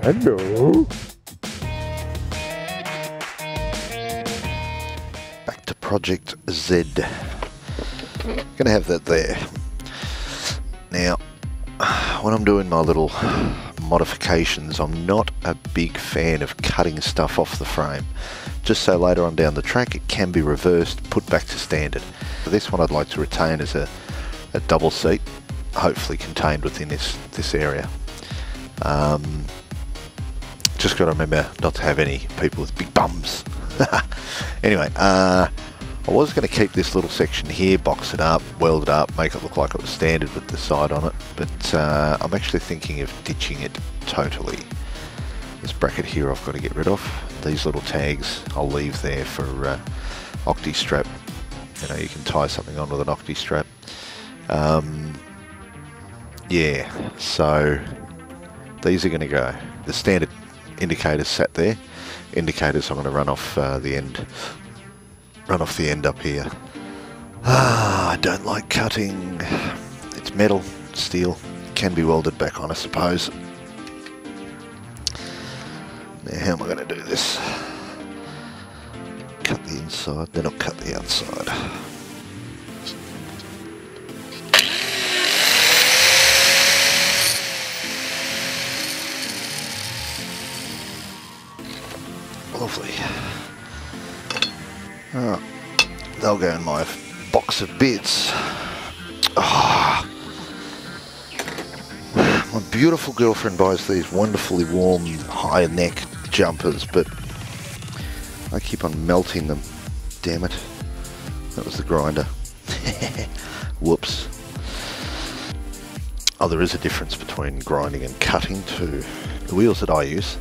Hello. Back to Project Z. Gonna have that there. Now, when I'm doing my little modifications, I'm not a big fan of cutting stuff off the frame, just so later on down the track it can be reversed, put back to standard. This one I'd like to retain as a double seat, hopefully contained within this area. Just got to remember not to have any people with big bums. Anyway, I was going to keep this little section here, box it up, weld it up, make it look like it was standard with the side on it, but I'm actually thinking of ditching it totally. This bracket here I've got to get rid of. These little tags I'll leave there for octi strap. You know, you can tie something on with an octi strap. Yeah, so these are going to go. The standard indicators sat there. Indicators I'm going to run off the end. Run off the end up here. I don't like cutting. It's metal, steel. Can be welded back on, I suppose. Now, how am I going to do this? Cut the inside, then I'll cut the outside. Lovely. Oh, they'll go in my box of bits. Oh. My beautiful girlfriend buys these wonderfully warm high neck jumpers, but I keep on melting them. Damn it. That was the grinder. Whoops. Oh, there is a difference between grinding and cutting too. The wheels that I use,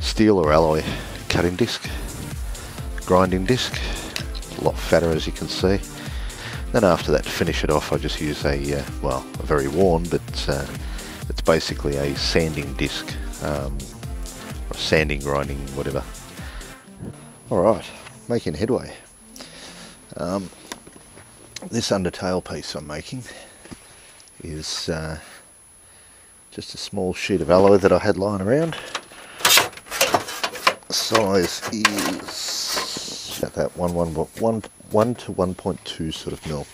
steel or alloy cutting disc, grinding disc, a lot fatter as you can see. Then after that, to finish it off, I just use a, well, a very worn, but it's basically a sanding disc, or sanding, grinding, whatever. Alright, making headway. This Undertail piece I'm making is just a small sheet of alloy that I had lying around. Size is about that 1 to 1.2 sort of mil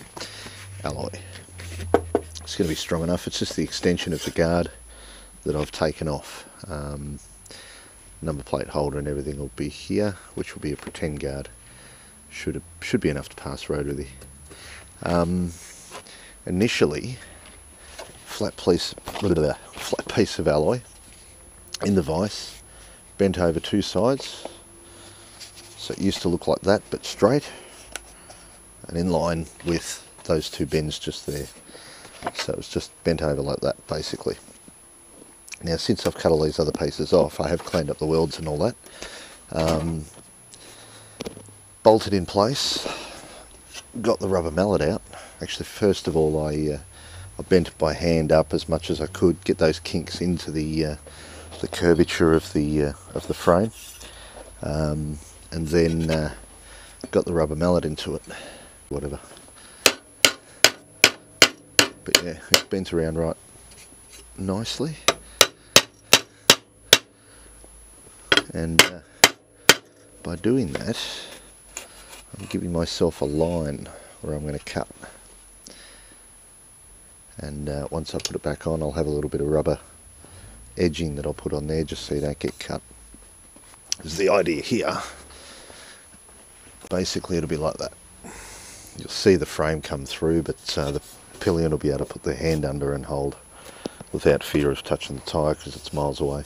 alloy. It's going to be strong enough. It's just the extension of the guard that I've taken off. Number plate holder and everything will be here, which will be a pretend guard. Should be enough to pass road with it. Initially, flat piece of alloy in the vise, bent over two sides, so it used to look like that, but straight and in line with those two bends just there. So it was just bent over like that basically. Now since I've cut all these other pieces off, I have cleaned up the welds and all that, bolted in place, got the rubber mallet out. Actually, first of all I bent it by hand up as much as I could, get those kinks into the curvature of the frame, and then got the rubber mallet into it, whatever. But yeah, it's bent around right nicely, and by doing that I'm giving myself a line where I'm going to cut, and once I put it back on I'll have a little bit of rubber edging that I'll put on there just so you don't get cut. Is the idea here. Basically it'll be like that. You'll see the frame come through, but the pillion will be able to put their hand under and hold without fear of touching the tyre because it's miles away.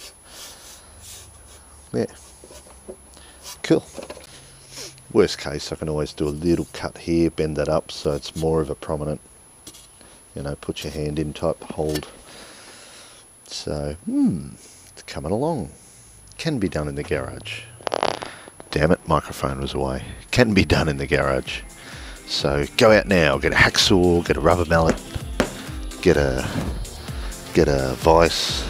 Yeah, cool. Worst case, I can always do a little cut here, bend that up so it's more of a prominent, you know, put your hand in type hold. So, it's coming along. Can be done in the garage. Damn it, microphone was away. Can be done in the garage. So go out now, get a hacksaw, get a rubber mallet, get a vise,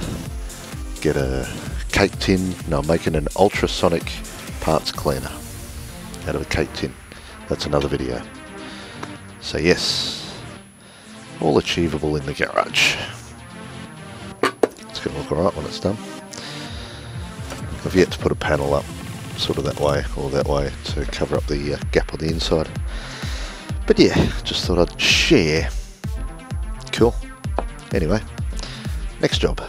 get a cake tin. No, I'm making an ultrasonic parts cleaner out of a cake tin. That's another video. So yes, all achievable in the garage. It's going to look alright when it's done. I've yet to put a panel up sort of that way or that way to cover up the gap on the inside. But yeah, just thought I'd share. Cool. Anyway, next job.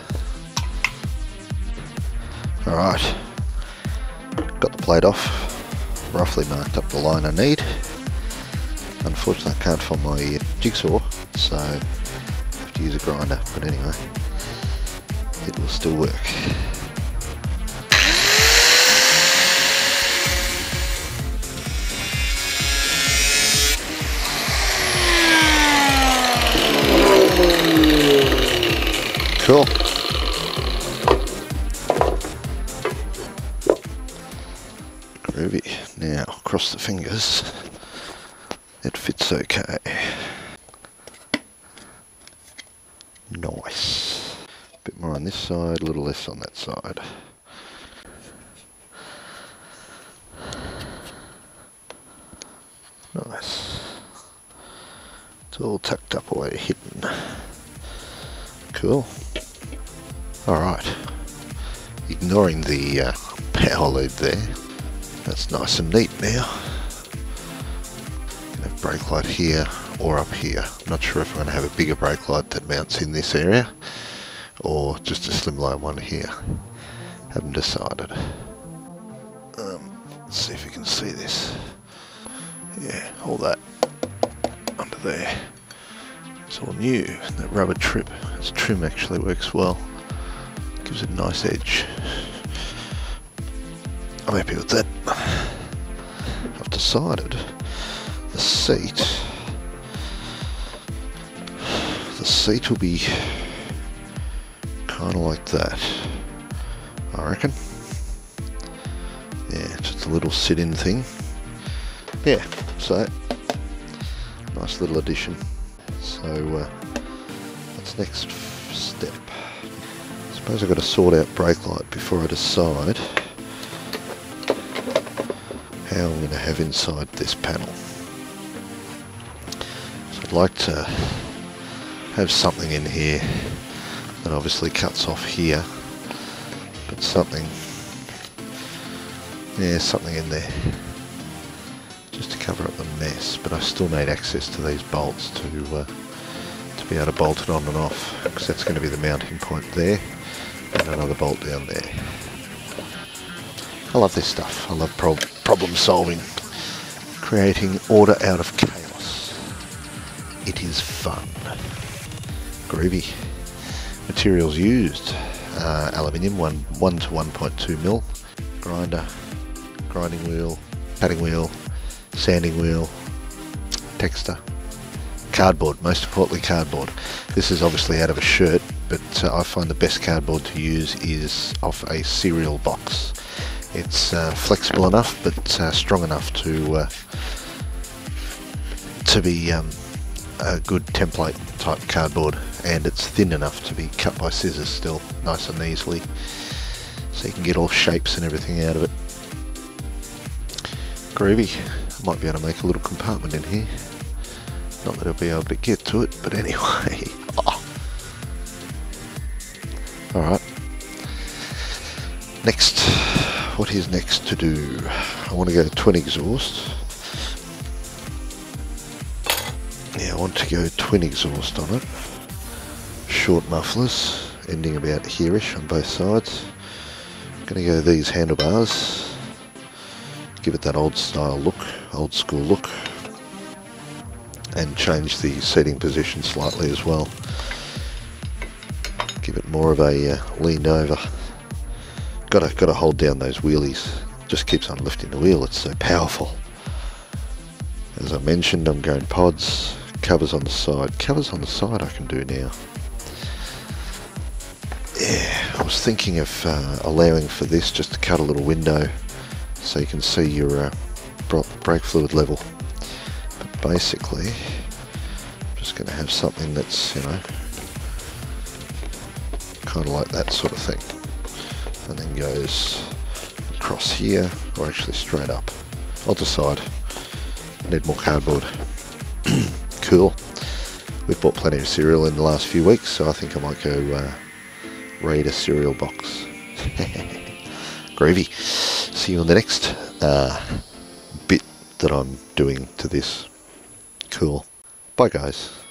Alright, got the plate off, roughly marked up the line I need. Unfortunately I can't find my jigsaw, so I have to use a grinder, but anyway, it will still work. Cool. Groovy. Now, cross the fingers. It fits okay. Nice. A bit more on this side, a little less on that side. Nice. It's all tucked up away, hidden. Cool. Alright. Ignoring the power lead there. That's nice and neat now. Gonna have brake light here or up here. I'm not sure if I'm going to have a bigger brake light that mounts in this area or just a slimline one here. Haven't decided. Let's see if you can see this. Yeah, all that under there. It's all new. That rubber its trim actually works well. Gives it a nice edge. I'm happy with that. I've decided the seat will be kind of like that, I reckon. Yeah, just a little sit-in thing. Yeah, so nice little addition. So that's next step. I suppose I've got to sort out brake light before I decide how I'm going to have inside this panel. So I'd like to have something in here that obviously cuts off here, but something in there just to cover up the mess. But I still need access to these bolts to be able to bolt it on and off, because that's going to be the mounting point there and another bolt down there. I love this stuff. I love problem solving, creating order out of chaos. It is fun. Groovy. Materials used: aluminium, 1 to 1.2 mil, grinder, grinding wheel, padding wheel, sanding wheel, texture, cardboard, most importantly cardboard. This is obviously out of a shirt, but I find the best cardboard to use is off a cereal box. It's flexible enough, but strong enough to be a good template type cardboard, and it's thin enough to be cut by scissors still, nice and easily, so you can get all shapes and everything out of it. Groovy. I might be able to make a little compartment in here. Not that I'll be able to get to it, but anyway. Oh. Alright. Next. What is next to do? I want to go twin exhaust. Yeah, I want to go twin exhaust on it. Short mufflers, ending about here-ish on both sides. I'm going to go these handlebars. Give it that old style look, old school look. And change the seating position slightly as well. Give it more of a leaned over. Got to hold down those wheelies. Just keeps on lifting the wheel. It's so powerful. As I mentioned, I'm going pods. Covers on the side. Covers on the side I can do now. Yeah, I was thinking of allowing for this just to cut a little window so you can see your brake fluid level. But basically, I'm just going to have something that's, you know, kind of like that sort of thing. And then goes across here, or actually straight up. I'll decide. Need more cardboard. Cool. We've bought plenty of cereal in the last few weeks, so I think I might go raid a cereal box. gravy. See you on the next bit that I'm doing to this. Cool. Bye guys.